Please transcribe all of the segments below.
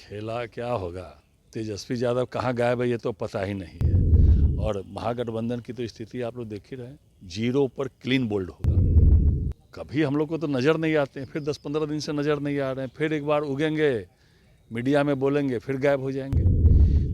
खेला क्या होगा, तेजस्वी यादव कहाँ गायब है ये तो पता ही नहीं है। और महागठबंधन की तो स्थिति आप लोग देख ही रहे हैं, 0 पर क्लीन बोल्ड होगा। कभी हम लोग को तो नज़र नहीं आते हैं, फिर 10-15 दिन से नज़र नहीं आ रहे हैं, फिर एक बार उगेंगे, मीडिया में बोलेंगे, फिर गायब हो जाएंगे।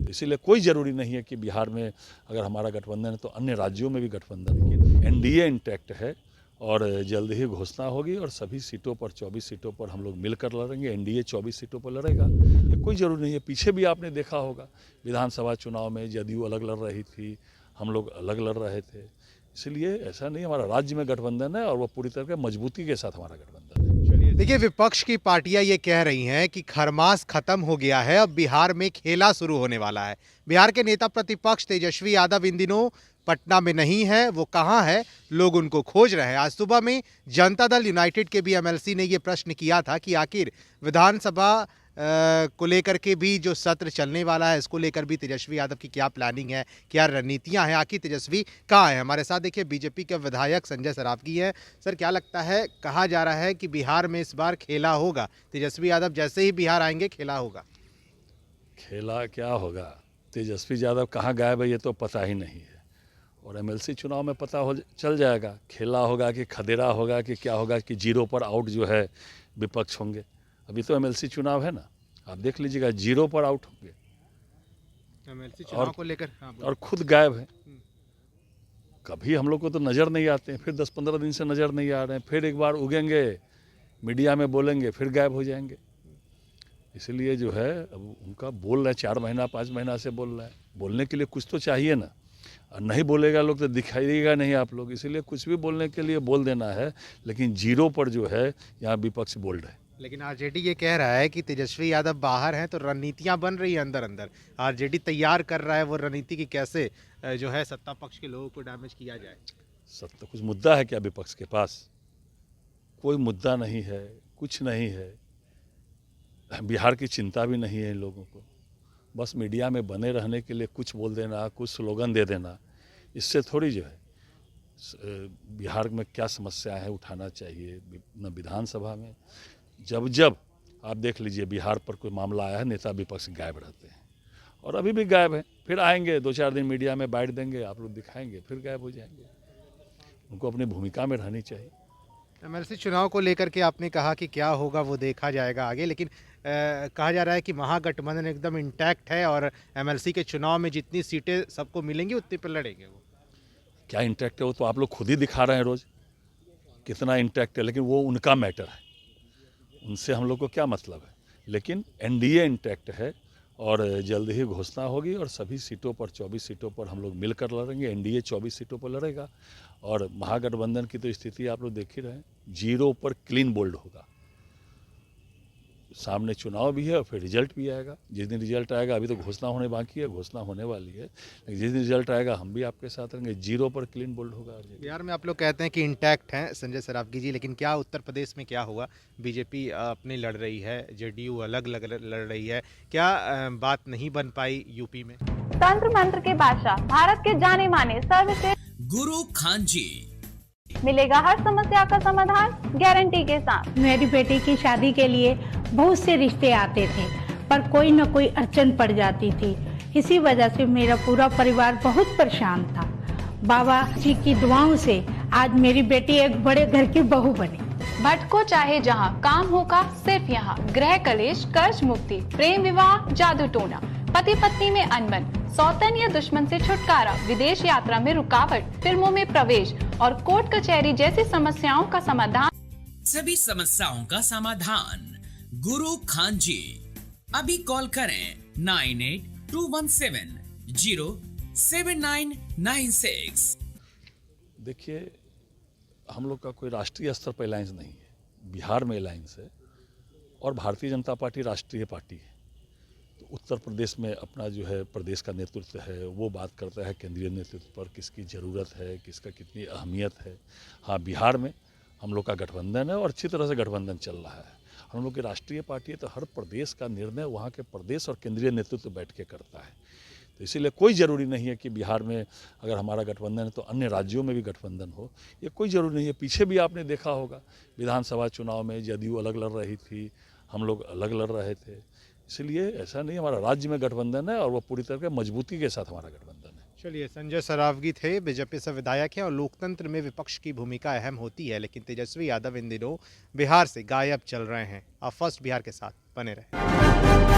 तो इसीलिए कोई ज़रूरी नहीं है कि बिहार में अगर हमारा गठबंधन है तो अन्य राज्यों में भी गठबंधन है। एनडीए इंटैक्ट है और जल्द ही घोषणा होगी और सभी सीटों पर 24 सीटों पर हम लोग मिलकर लड़ेंगे। एनडीए 24 सीटों पर लड़ेगा, ये कोई ज़रूरी नहीं है। पीछे भी आपने देखा होगा विधानसभा चुनाव में जदयू अलग लड़ रही थी, हम लोग अलग लड़ रहे थे। इसलिए ऐसा नहीं, हमारा राज्य में गठबंधन है और वो पूरी तरह मजबूती के साथ हमारा गठबंधन है। देखिए, विपक्ष की पार्टियां ये कह रही हैं कि खरमास खत्म हो गया है, अब बिहार में खेला शुरू होने वाला है। बिहार के नेता प्रतिपक्ष तेजस्वी यादव इन दिनों पटना में नहीं है, वो कहां है, लोग उनको खोज रहे हैं। आज सुबह में जनता दल यूनाइटेड के भी एमएलसी ने ये प्रश्न किया था कि आखिर विधानसभा को लेकर के भी जो सत्र चलने वाला है, इसको लेकर भी तेजस्वी यादव की क्या प्लानिंग है, क्या रणनीतियां हैं, आखिर तेजस्वी कहाँ है। हमारे साथ देखिए बीजेपी के विधायक संजय सरावगी हैं। सर, क्या लगता है, कहा जा रहा है कि बिहार में इस बार खेला होगा, तेजस्वी यादव जैसे ही बिहार आएंगे खेला होगा? खेला क्या होगा, तेजस्वी यादव कहाँ गायब है ये तो पता ही नहीं है। और एमएलसी चुनाव में पता हो चल जाएगा, खेला होगा कि खदेड़ा होगा कि क्या होगा, कि 0 पर आउट जो है विपक्ष होंगे। अभी तो एमएलसी चुनाव है ना, आप देख लीजिएगा 0 पर आउट होंगे एमएलसी चुनाव को लेकर और खुद गायब है। कभी हम लोग को तो नज़र नहीं आते हैं, फिर 10-15 दिन से नज़र नहीं आ रहे हैं, फिर एक बार उगेंगे, मीडिया में बोलेंगे, फिर गायब हो जाएंगे। इसलिए जो है अब उनका बोल रहे हैं, 4 महीना 5 महीना से बोल रहे हैं, बोलने के लिए कुछ तो चाहिए ना। और नहीं बोलेगा लोग तो दिखाइएगा नहीं आप लोग, इसीलिए कुछ भी बोलने के लिए बोल देना है। लेकिन 0 पर जो है यहाँ विपक्ष बोल्ड है। लेकिन आरजेडी ये कह रहा है कि तेजस्वी यादव बाहर हैं तो रणनीतियां बन रही है अंदर अंदर। आरजेडी तैयार कर रहा है वो रणनीति की कैसे जो है सत्ता पक्ष के लोगों को डैमेज किया जाए। सब तो कुछ मुद्दा है क्या विपक्ष के पास? कोई मुद्दा नहीं है, कुछ नहीं है। बिहार की चिंता भी नहीं है इन लोगों को। बस मीडिया में बने रहने के लिए कुछ बोल देना, कुछ स्लोगन दे देना, इससे थोड़ी जो है बिहार में क्या समस्या है उठाना चाहिए। न विधानसभा में जब जब आप देख लीजिए बिहार पर कोई मामला आया है, नेता विपक्ष गायब रहते हैं और अभी भी गायब हैं। फिर आएंगे 2-4 दिन मीडिया में बाइट देंगे, आप लोग दिखाएंगे, फिर गायब हो जाएंगे। उनको अपनी भूमिका में रहनी चाहिए। एमएलसी चुनाव को लेकर के आपने कहा कि क्या होगा वो देखा जाएगा आगे, लेकिन कहा जा रहा है कि महागठबंधन एकदम इंटैक्ट है और एमएलसी के चुनाव में जितनी सीटें सबको मिलेंगी उतनी पर लड़ेंगे वो। क्या इंटैक्ट है वो तो आप लोग खुद ही दिखा रहे हैं रोज़ कितना इंटैक्ट है, लेकिन वो उनका मैटर है, उनसे हम लोग को क्या मतलब है। लेकिन एनडीए इंटैक्ट है और जल्द ही घोषणा होगी और सभी सीटों पर 24 सीटों पर हम लोग मिलकर लड़ेंगे। एनडीए 24 सीटों पर लड़ेगा और महागठबंधन की तो स्थिति आप लोग देख ही रहे हैं, 0 पर क्लीन बोल्ड होगा। सामने चुनाव भी है और फिर रिजल्ट भी आएगा। जिस दिन रिजल्ट आएगा, अभी तो घोषणा होने बाकी है, घोषणा होने वाली है, लेकिन जिस दिन रिजल्ट आएगा हम भी आपके साथ रहेंगे। 0 पर क्लीन बोल्ड होगा। बिहार में आप लोग कहते हैं कि इंटैक्ट हैं संजय सरावगी जी, लेकिन क्या उत्तर प्रदेश में क्या होगा? बीजेपी अपनी लड़ रही है, जेडीयू अलग लड़ रही है, क्या बात नहीं बन पाई यूपी में? तंत्र मंत्र के बादशाह, भारत के जाने माने सर्वश्रेष्ठ गुरु खान जी, मिलेगा हर समस्या का समाधान गारंटी के साथ। मेरी बेटी की शादी के लिए बहुत से रिश्ते आते थे, पर कोई न कोई अड़चन पड़ जाती थी। इसी वजह से मेरा पूरा परिवार बहुत परेशान था। बाबा जी की दुआओं से आज मेरी बेटी एक बड़े घर की बहू बनी। भटको चाहे जहां, काम होगा सिर्फ यहाँ। गृह कलेश, कर्ज मुक्ति, प्रेम विवाह, जादू टोना, पति पत्नी में अनबन, सौतन या दुश्मन से छुटकारा, विदेश यात्रा में रुकावट, फिल्मों में प्रवेश और कोर्ट कचहरी जैसी समस्याओं का समाधान। सभी समस्याओं का समाधान गुरु खान जी। अभी कॉल करें 9821707996। देखिए, हम लोग का कोई राष्ट्रीय स्तर पर अलायंस नहीं है, बिहार में अलायंस है और भारतीय जनता पार्टी राष्ट्रीय पार्टी है। तो उत्तर प्रदेश में अपना जो है प्रदेश का नेतृत्व है, वो बात करता है केंद्रीय नेतृत्व पर किसकी ज़रूरत है, किसका कितनी अहमियत है। हाँ, बिहार में हम लोग का गठबंधन है और अच्छी तरह से गठबंधन चल रहा है। हम लोग की राष्ट्रीय पार्टी है तो हर प्रदेश का निर्णय वहाँ के प्रदेश और केंद्रीय नेतृत्व बैठ के करता है। तो इसीलिए कोई ज़रूरी नहीं है कि बिहार में अगर हमारा गठबंधन है तो अन्य राज्यों में भी गठबंधन हो, ये कोई ज़रूरी नहीं है। पीछे भी आपने देखा होगा विधानसभा चुनाव में जदयू अलग लड़ रही थी, हम लोग अलग लड़ रहे थे। इसलिए ऐसा नहीं, हमारा राज्य में गठबंधन है और वो पूरी तरह से मजबूती के साथ हमारा गठबंधन है। चलिए, संजय सरावगी थे, बीजेपी से विधायक हैं और लोकतंत्र में विपक्ष की भूमिका अहम होती है, लेकिन तेजस्वी यादव इन दिनों बिहार से गायब चल रहे हैं। आप फर्स्ट बिहार के साथ बने रहे।